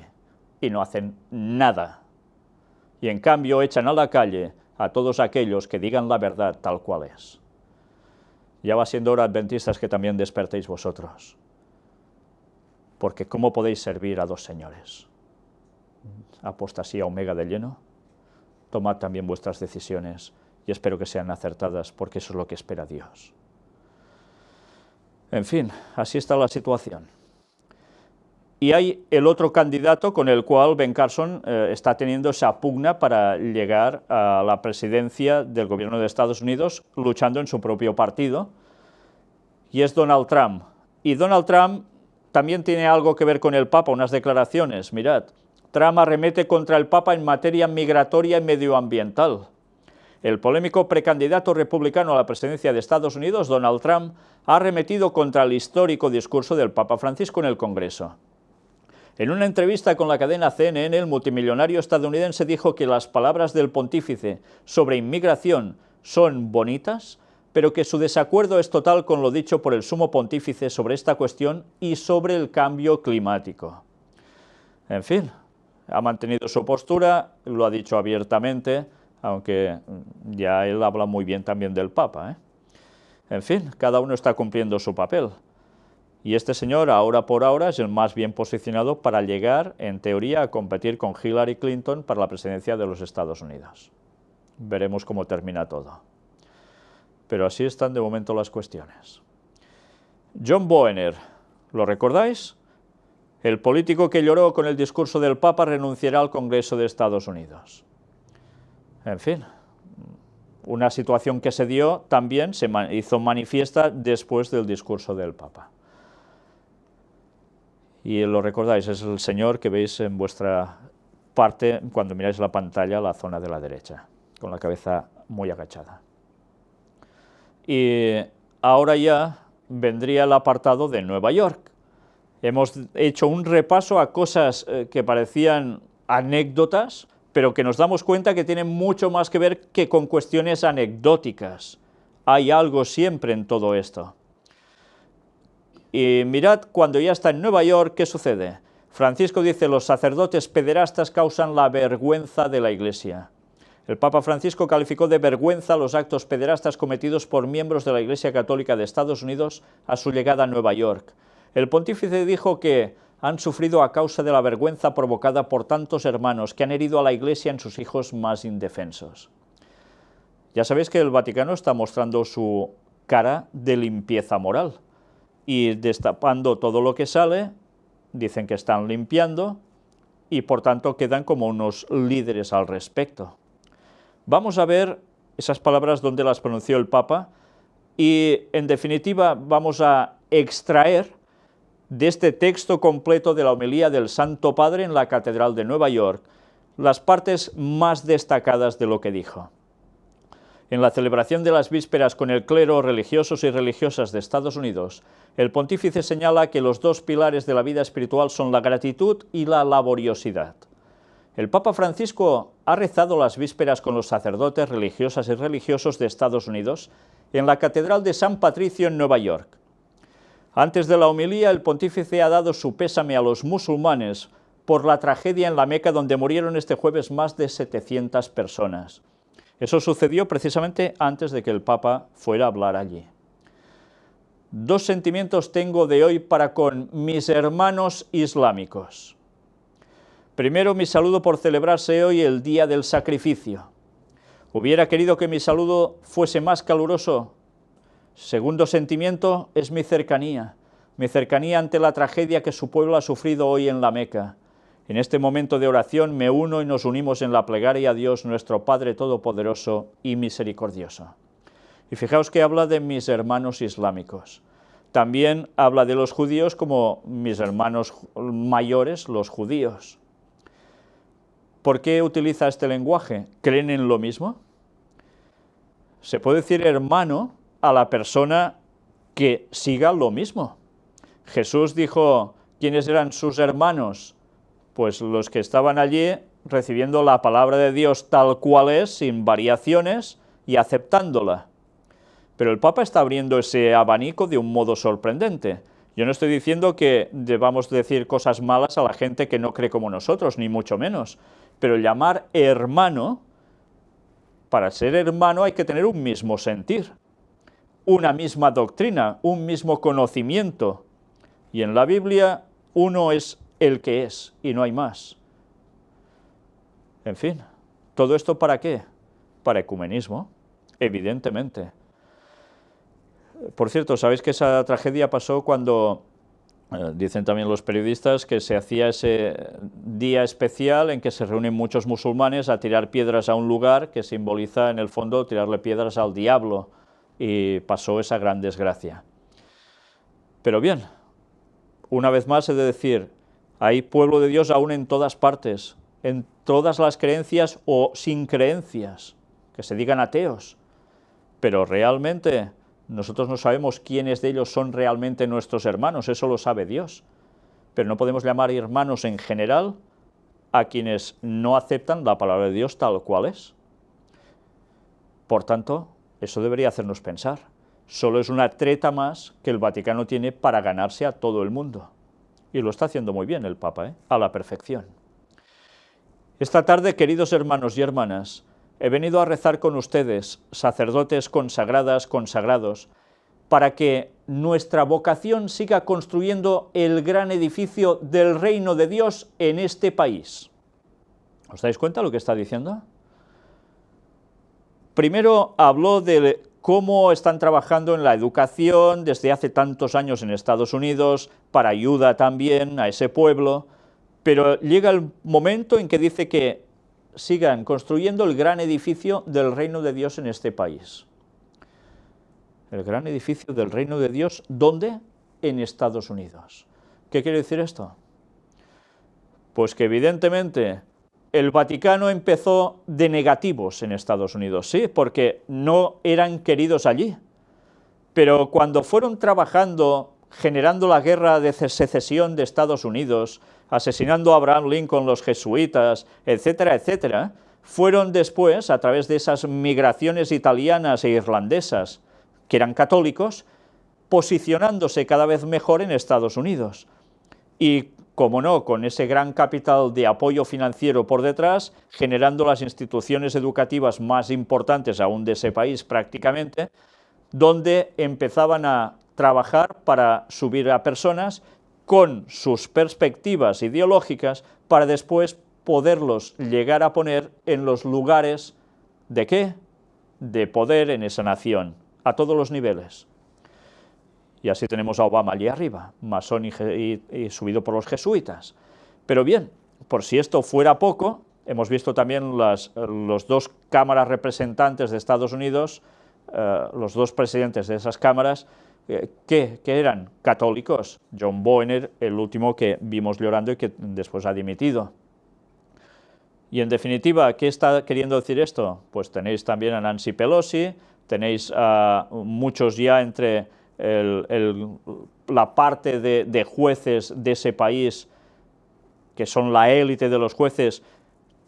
Y no hacen nada. Y en cambio echan a la calle a todos aquellos que digan la verdad tal cual es. Ya va siendo hora, adventistas, que también despertéis vosotros. Porque ¿cómo podéis servir a dos señores? Apostasía omega de lleno. Tomad también vuestras decisiones y espero que sean acertadas, porque eso es lo que espera Dios. En fin, así está la situación. Y hay el otro candidato con el cual Ben Carson está teniendo esa pugna para llegar a la presidencia del gobierno de Estados Unidos, luchando en su propio partido, y es Donald Trump. Y Donald Trump también tiene algo que ver con el Papa, unas declaraciones. Mirad, Trump arremete contra el Papa en materia migratoria y medioambiental. El polémico precandidato republicano a la presidencia de Estados Unidos, Donald Trump, ha arremetido contra el histórico discurso del Papa Francisco en el Congreso. En una entrevista con la cadena CNN, el multimillonario estadounidense dijo que las palabras del pontífice sobre inmigración son bonitas, pero que su desacuerdo es total con lo dicho por el sumo pontífice sobre esta cuestión y sobre el cambio climático. En fin, ha mantenido su postura, lo ha dicho abiertamente, aunque ya él habla muy bien también del Papa, ¿eh? En fin, cada uno está cumpliendo su papel. Y este señor, ahora por ahora, es el más bien posicionado para llegar, en teoría, a competir con Hillary Clinton para la presidencia de los Estados Unidos. Veremos cómo termina todo. Pero así están de momento las cuestiones. John Boehner, ¿lo recordáis? El político que lloró con el discurso del Papa renunciará al Congreso de Estados Unidos. En fin, una situación que se dio también se hizo manifiesta después del discurso del Papa. Y lo recordáis, es el señor que veis en vuestra parte cuando miráis la pantalla, la zona de la derecha, con la cabeza muy agachada. Y ahora ya vendría el apartado de Nueva York. Hemos hecho un repaso a cosas que parecían anécdotas, pero que nos damos cuenta que tienen mucho más que ver que con cuestiones anecdóticas. Hay algo siempre en todo esto. Y mirad, cuando ya está en Nueva York, ¿qué sucede? Francisco dice, los sacerdotes pederastas causan la vergüenza de la Iglesia. El Papa Francisco calificó de vergüenza los actos pederastas cometidos por miembros de la Iglesia Católica de Estados Unidos a su llegada a Nueva York. El pontífice dijo que han sufrido a causa de la vergüenza provocada por tantos hermanos que han herido a la Iglesia en sus hijos más indefensos. Ya sabéis que el Vaticano está mostrando su cara de limpieza moral y destapando todo lo que sale, dicen que están limpiando y por tanto quedan como unos líderes al respecto. Vamos a ver esas palabras donde las pronunció el Papa y en definitiva vamos a extraer de este texto completo de la homilía del Santo Padre en la Catedral de Nueva York las partes más destacadas de lo que dijo. En la celebración de las vísperas con el clero, religiosos y religiosas de Estados Unidos, el pontífice señala que los dos pilares de la vida espiritual son la gratitud y la laboriosidad. El Papa Francisco ha rezado las vísperas con los sacerdotes, religiosas y religiosos de Estados Unidos en la Catedral de San Patricio en Nueva York. Antes de la homilía, el pontífice ha dado su pésame a los musulmanes por la tragedia en la Meca, donde murieron este jueves más de 700 personas. Eso sucedió precisamente antes de que el Papa fuera a hablar allí. Dos sentimientos tengo de hoy para con mis hermanos islámicos. Primero, mi saludo por celebrarse hoy el Día del Sacrificio. Hubiera querido que mi saludo fuese más caluroso. Segundo sentimiento es mi cercanía ante la tragedia que su pueblo ha sufrido hoy en la Meca. En este momento de oración me uno y nos unimos en la plegaria a Dios, nuestro Padre Todopoderoso y Misericordioso. Y fijaos que habla de mis hermanos islámicos. También habla de los judíos como mis hermanos mayores, los judíos. ¿Por qué utiliza este lenguaje? ¿Creen en lo mismo? Se puede decir hermano a la persona que siga lo mismo. Jesús dijo, ¿quiénes eran sus hermanos? Pues los que estaban allí recibiendo la palabra de Dios tal cual es, sin variaciones, y aceptándola. Pero el Papa está abriendo ese abanico de un modo sorprendente. Yo no estoy diciendo que debamos decir cosas malas a la gente que no cree como nosotros, ni mucho menos. Pero llamar hermano, para ser hermano hay que tener un mismo sentir, una misma doctrina, un mismo conocimiento. Y en la Biblia uno es el que es y no hay más. En fin, ¿todo esto para qué? Para ecumenismo, evidentemente. Por cierto, ¿sabéis que esa tragedia pasó cuando, dicen también los periodistas, que se hacía ese día especial en que se reúnen muchos musulmanes a tirar piedras a un lugar que simboliza en el fondo tirarle piedras al diablo, y pasó esa gran desgracia? Pero bien, una vez más he de decir, hay pueblo de Dios aún en todas partes, en todas las creencias o sin creencias, que se digan ateos, pero realmente nosotros no sabemos quiénes de ellos son realmente nuestros hermanos, eso lo sabe Dios, pero no podemos llamar hermanos en general a quienes no aceptan la palabra de Dios tal cual es. Por tanto, eso debería hacernos pensar. Solo es una treta más que el Vaticano tiene para ganarse a todo el mundo. Y lo está haciendo muy bien el Papa, a la perfección. Esta tarde, queridos hermanos y hermanas, he venido a rezar con ustedes, sacerdotes consagradas, consagrados, para que nuestra vocación siga construyendo el gran edificio del reino de Dios en este país. ¿Os dais cuenta lo que está diciendo? Primero habló de cómo están trabajando en la educación desde hace tantos años en Estados Unidos, para ayuda también a ese pueblo, pero llega el momento en que dice que sigan construyendo el gran edificio del reino de Dios en este país. El gran edificio del reino de Dios, ¿dónde? En Estados Unidos. ¿Qué quiere decir esto? Pues que evidentemente el Vaticano empezó de negativos en Estados Unidos, sí, porque no eran queridos allí, pero cuando fueron trabajando, generando la guerra de secesión de Estados Unidos, asesinando a Abraham Lincoln, los jesuitas, etcétera, etcétera, fueron después, a través de esas migraciones italianas e irlandesas, que eran católicos, posicionándose cada vez mejor en Estados Unidos. Y, como no, con ese gran capital de apoyo financiero por detrás, generando las instituciones educativas más importantes aún de ese país prácticamente, donde empezaban a trabajar para subir a personas con sus perspectivas ideológicas para después poderlos llegar a poner en los lugares ¿de qué? De poder en esa nación, a todos los niveles. Y así tenemos a Obama allí arriba, masón y subido por los jesuitas. Pero bien, por si esto fuera poco, hemos visto también los dos cámaras representantes de Estados Unidos, los dos presidentes de esas cámaras, que eran católicos. John Boehner, el último que vimos llorando y que después ha dimitido. Y en definitiva, ¿qué está queriendo decir esto? Pues tenéis también a Nancy Pelosi, tenéis a muchos ya entre la parte de jueces de ese país, que son la élite de los jueces,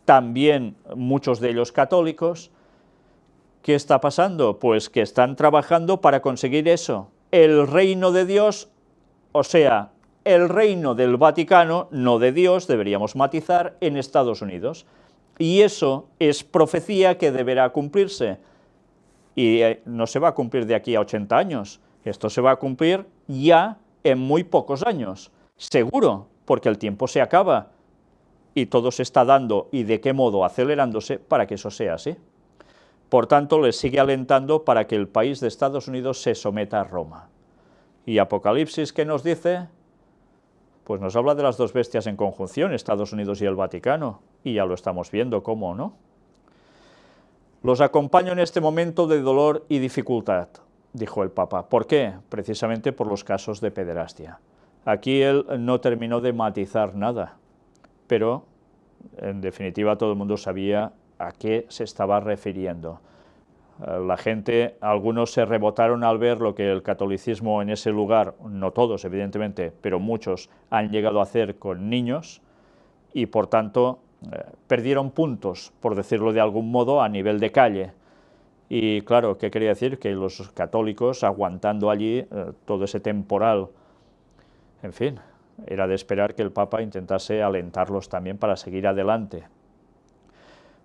también muchos de ellos católicos. ¿Qué está pasando? Pues que están trabajando para conseguir eso, el reino de Dios, o sea, el reino del Vaticano, no de Dios, deberíamos matizar, en Estados Unidos. Y eso es profecía que deberá cumplirse. Y no se va a cumplir de aquí a 80 años, esto se va a cumplir ya en muy pocos años, seguro, porque el tiempo se acaba y todo se está dando y de qué modo acelerándose para que eso sea así. Por tanto, les sigue alentando para que el país de Estados Unidos se someta a Roma. Y Apocalipsis, ¿qué nos dice? Pues nos habla de las dos bestias en conjunción, Estados Unidos y el Vaticano, y ya lo estamos viendo, ¿cómo no? Los acompaño en este momento de dolor y dificultad, dijo el Papa. ¿Por qué? Precisamente por los casos de pederastia. Aquí él no terminó de matizar nada, pero en definitiva todo el mundo sabía a qué se estaba refiriendo. La gente, algunos se rebotaron al ver lo que el catolicismo en ese lugar, no todos evidentemente, pero muchos han llegado a hacer con niños y por tanto perdieron puntos, por decirlo de algún modo, a nivel de calle. Y claro, ¿qué quería decir? Que los católicos aguantando allí todo ese temporal, en fin, era de esperar que el Papa intentase alentarlos también para seguir adelante.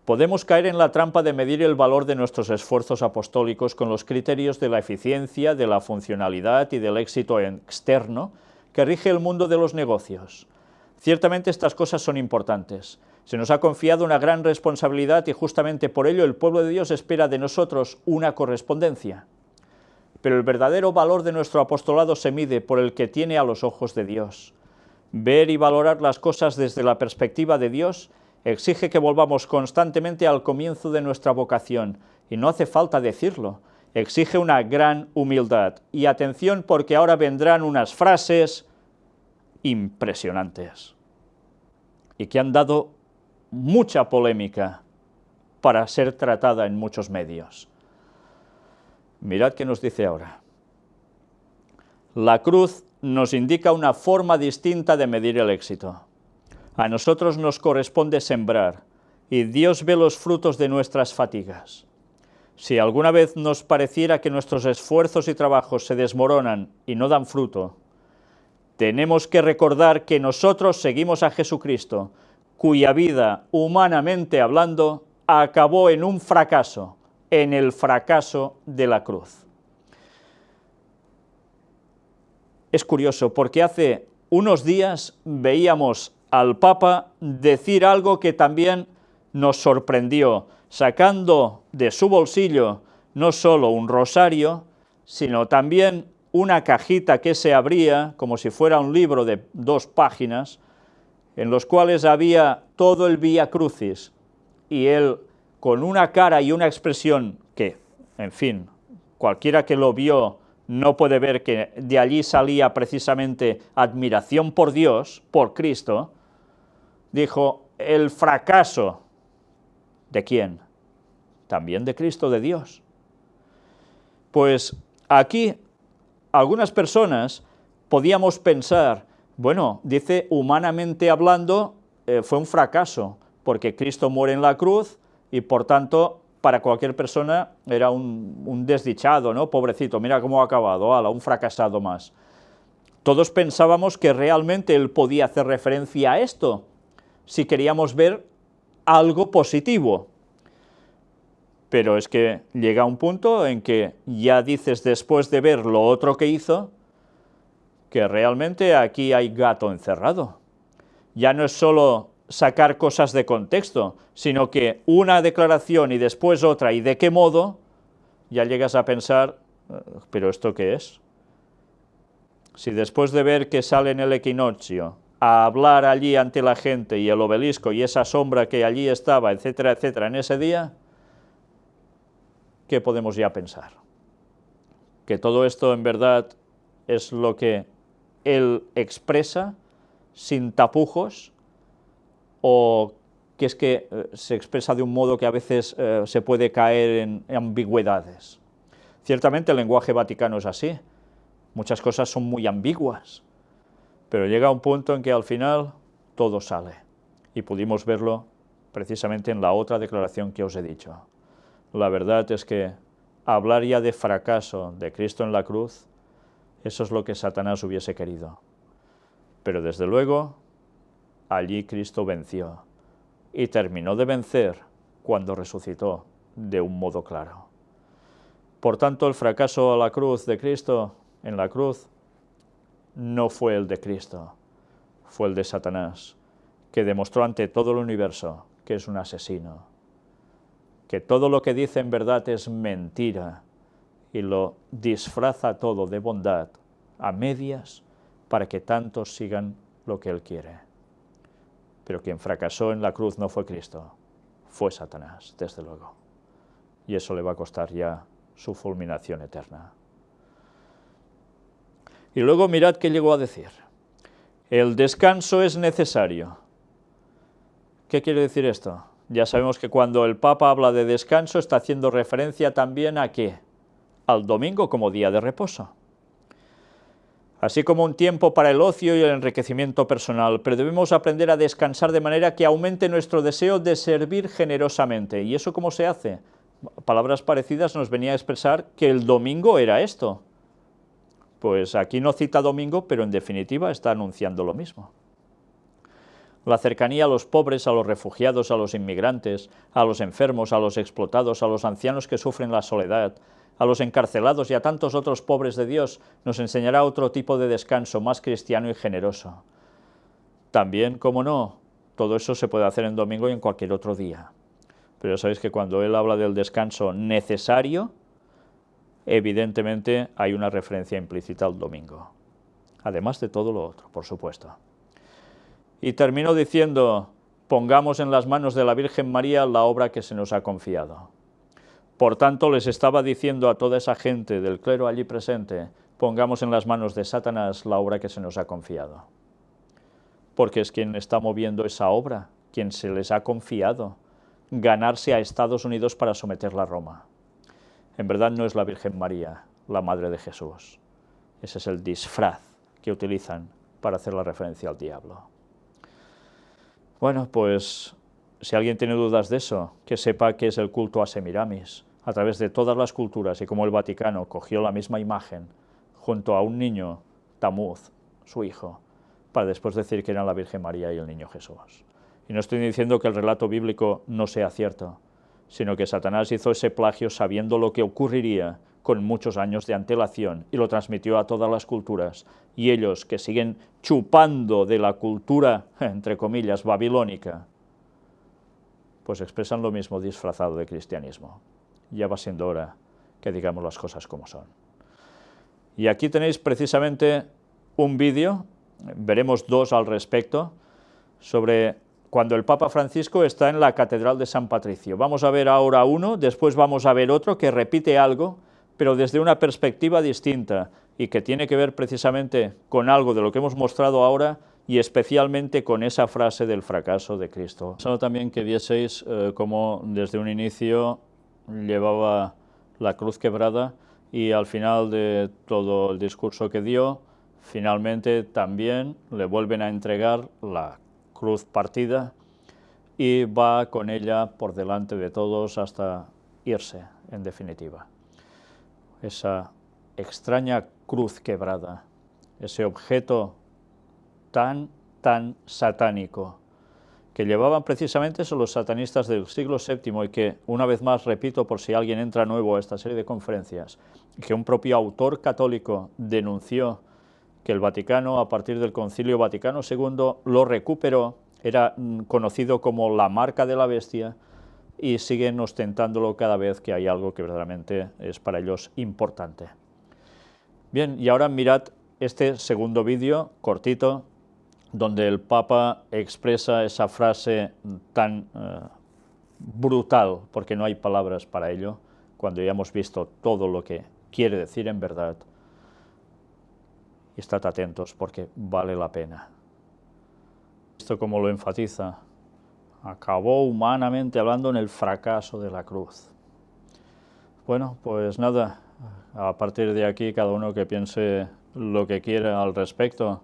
Podemos caer en la trampa de medir el valor de nuestros esfuerzos apostólicos con los criterios de la eficiencia, de la funcionalidad y del éxito externo que rige el mundo de los negocios. Ciertamente estas cosas son importantes. Se nos ha confiado una gran responsabilidad y justamente por ello el pueblo de Dios espera de nosotros una correspondencia. Pero el verdadero valor de nuestro apostolado se mide por el que tiene a los ojos de Dios. Ver y valorar las cosas desde la perspectiva de Dios exige que volvamos constantemente al comienzo de nuestra vocación, y no hace falta decirlo, exige una gran humildad. Y atención, porque ahora vendrán unas frases impresionantes, y que han dado mucha polémica para ser tratada en muchos medios. Mirad qué nos dice ahora. La cruz nos indica una forma distinta de medir el éxito. A nosotros nos corresponde sembrar, y Dios ve los frutos de nuestras fatigas. Si alguna vez nos pareciera que nuestros esfuerzos y trabajos se desmoronan y no dan fruto, tenemos que recordar que nosotros seguimos a Jesucristo, cuya vida, humanamente hablando, acabó en un fracaso, en el fracaso de la cruz. Es curioso, porque hace unos días veíamos al Papa decir algo que también nos sorprendió, sacando de su bolsillo no solo un rosario, sino también una cajita que se abría, como si fuera un libro de 2 páginas, en los cuales había todo el Vía Crucis, y él, con una cara y una expresión que, en fin, cualquiera que lo vio no puede ver que de allí salía precisamente admiración por Dios, por Cristo, dijo: el fracaso, ¿de quién? También de Cristo, de Dios. Pues aquí algunas personas podíamos pensar, bueno, dice humanamente hablando, fue un fracaso, porque Cristo muere en la cruz y por tanto para cualquier persona era un desdichado, ¿no? Pobrecito, mira cómo ha acabado, ¡hala!, un fracasado más. Todos pensábamos que realmente él podía hacer referencia a esto, si queríamos ver algo positivo. Pero es que llega un punto en que ya dices, después de ver lo otro que hizo, que realmente aquí hay gato encerrado. Ya no es solo sacar cosas de contexto, sino que una declaración y después otra, y de qué modo, ya llegas a pensar, ¿pero esto qué es? Si después de ver que sale en el equinoccio a hablar allí ante la gente y el obelisco y esa sombra que allí estaba, etcétera, etcétera, en ese día, ¿qué podemos ya pensar? Que todo esto en verdad es lo que él expresa sin tapujos, o que es que se expresa de un modo que a veces se puede caer en ambigüedades. Ciertamente el lenguaje vaticano es así, muchas cosas son muy ambiguas, pero llega un punto en que al final todo sale, y pudimos verlo precisamente en la otra declaración que os he dicho. La verdad es que hablar ya de fracaso de Cristo en la cruz, eso es lo que Satanás hubiese querido. Pero desde luego, allí Cristo venció, y terminó de vencer cuando resucitó de un modo claro. Por tanto, el fracaso a la cruz de Cristo, en la cruz, no fue el de Cristo, fue el de Satanás, que demostró ante todo el universo que es un asesino, que todo lo que dice en verdad es mentira, y lo disfraza todo de bondad, a medias, para que tantos sigan lo que él quiere. Pero quien fracasó en la cruz no fue Cristo, fue Satanás, desde luego. Y eso le va a costar ya su fulminación eterna. Y luego mirad qué llegó a decir. El descanso es necesario. ¿Qué quiere decir esto? Ya sabemos que cuando el Papa habla de descanso está haciendo referencia también ¿a qué? Al domingo como día de reposo. Así como un tiempo para el ocio y el enriquecimiento personal, pero debemos aprender a descansar de manera que aumente nuestro deseo de servir generosamente. ¿Y eso cómo se hace? Palabras parecidas nos venía a expresar que el domingo era esto. Pues aquí no cita domingo, pero en definitiva está anunciando lo mismo. La cercanía a los pobres, a los refugiados, a los inmigrantes, a los enfermos, a los explotados, a los ancianos que sufren la soledad, a los encarcelados y a tantos otros pobres de Dios, nos enseñará otro tipo de descanso más cristiano y generoso. También, como no, todo eso se puede hacer en domingo y en cualquier otro día. Pero sabéis que cuando él habla del descanso necesario, evidentemente hay una referencia implícita al domingo, además de todo lo otro, por supuesto. Y terminó diciendo, pongamos en las manos de la Virgen María la obra que se nos ha confiado. Por tanto, les estaba diciendo a toda esa gente del clero allí presente, pongamos en las manos de Satanás la obra que se nos ha confiado. Porque es quien está moviendo esa obra, quien se les ha confiado. ganarse a Estados Unidos para someterla a Roma. En verdad no es la Virgen María, la Madre de Jesús. Ese es el disfraz que utilizan para hacer la referencia al diablo. Bueno, pues si alguien tiene dudas de eso, que sepa que es el culto a Semiramis, a través de todas las culturas, y cómo el Vaticano cogió la misma imagen junto a un niño, Tamuz, su hijo, para después decir que eran la Virgen María y el niño Jesús. Y no estoy diciendo que el relato bíblico no sea cierto, sino que Satanás hizo ese plagio sabiendo lo que ocurriría con muchos años de antelación y lo transmitió a todas las culturas. Y ellos, que siguen chupando de la cultura, entre comillas, babilónica, pues expresan lo mismo disfrazado de cristianismo. Ya va siendo hora que digamos las cosas como son. Y aquí tenéis precisamente un vídeo, veremos dos al respecto, sobre cuando el Papa Francisco está en la Catedral de San Patricio. Vamos a ver ahora uno, después vamos a ver otro que repite algo, pero desde una perspectiva distinta, y que tiene que ver precisamente con algo de lo que hemos mostrado ahora, y especialmente con esa frase del fracaso de Cristo. Solo también que vieseis cómo desde un inicio llevaba la cruz quebrada, y al final de todo el discurso que dio, finalmente también le vuelven a entregar la cruz partida y va con ella por delante de todos hasta irse, en definitiva. Esa extraña cruz quebrada, ese objeto tan satánico, que llevaban precisamente son los satanistas del siglo VII, y que, una vez más, repito, por si alguien entra nuevo a esta serie de conferencias, que un propio autor católico denunció que el Vaticano, a partir del Concilio Vaticano II, lo recuperó, era conocido como la marca de la bestia, y siguen ostentándolo cada vez que hay algo que verdaderamente es para ellos importante. Bien, y ahora mirad este segundo vídeo, cortito, donde el Papa expresa esa frase tan brutal, porque no hay palabras para ello, cuando ya hemos visto todo lo que quiere decir en verdad. Y estad atentos, porque vale la pena. Esto, como lo enfatiza, acabó humanamente hablando en el fracaso de la cruz. Bueno, pues nada, a partir de aquí cada uno que piense lo que quiera al respecto,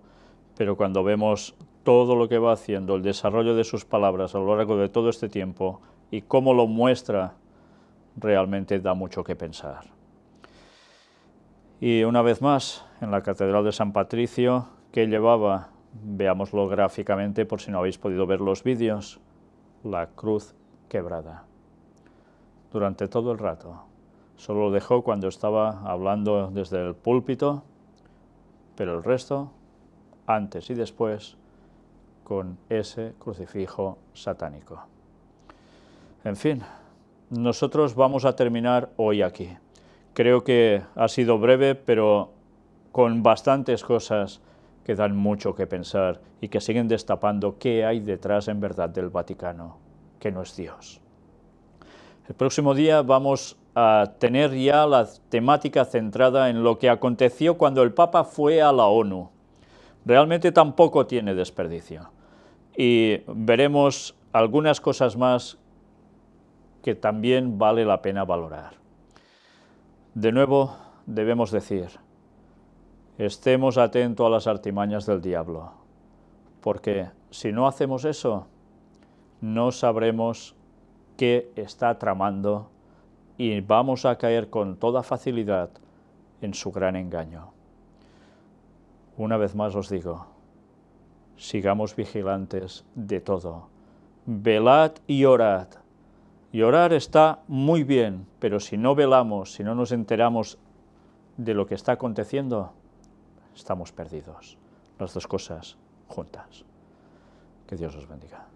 pero cuando vemos todo lo que va haciendo, el desarrollo de sus palabras a lo largo de todo este tiempo y cómo lo muestra, realmente da mucho que pensar. Y una vez más, en la Catedral de San Patricio, ¿qué llevaba? Veámoslo gráficamente por si no habéis podido ver los vídeos. La cruz quebrada. Durante todo el rato. Solo lo dejó cuando estaba hablando desde el púlpito, pero el resto, antes y después, con ese crucifijo satánico. En fin, nosotros vamos a terminar hoy aquí. Creo que ha sido breve, pero con bastantes cosas que dan mucho que pensar y que siguen destapando qué hay detrás en verdad del Vaticano, que no es Dios. El próximo día vamos a tener ya la temática centrada en lo que aconteció cuando el Papa fue a la ONU. Realmente tampoco tiene desperdicio. Y veremos algunas cosas más que también vale la pena valorar. De nuevo, debemos decir, estemos atentos a las artimañas del diablo, porque si no hacemos eso, no sabremos qué está tramando y vamos a caer con toda facilidad en su gran engaño. Una vez más os digo, sigamos vigilantes de todo. Velad y orad. Y orar está muy bien, pero si no velamos, si no nos enteramos de lo que está aconteciendo, estamos perdidos. Las dos cosas juntas. Que Dios os bendiga.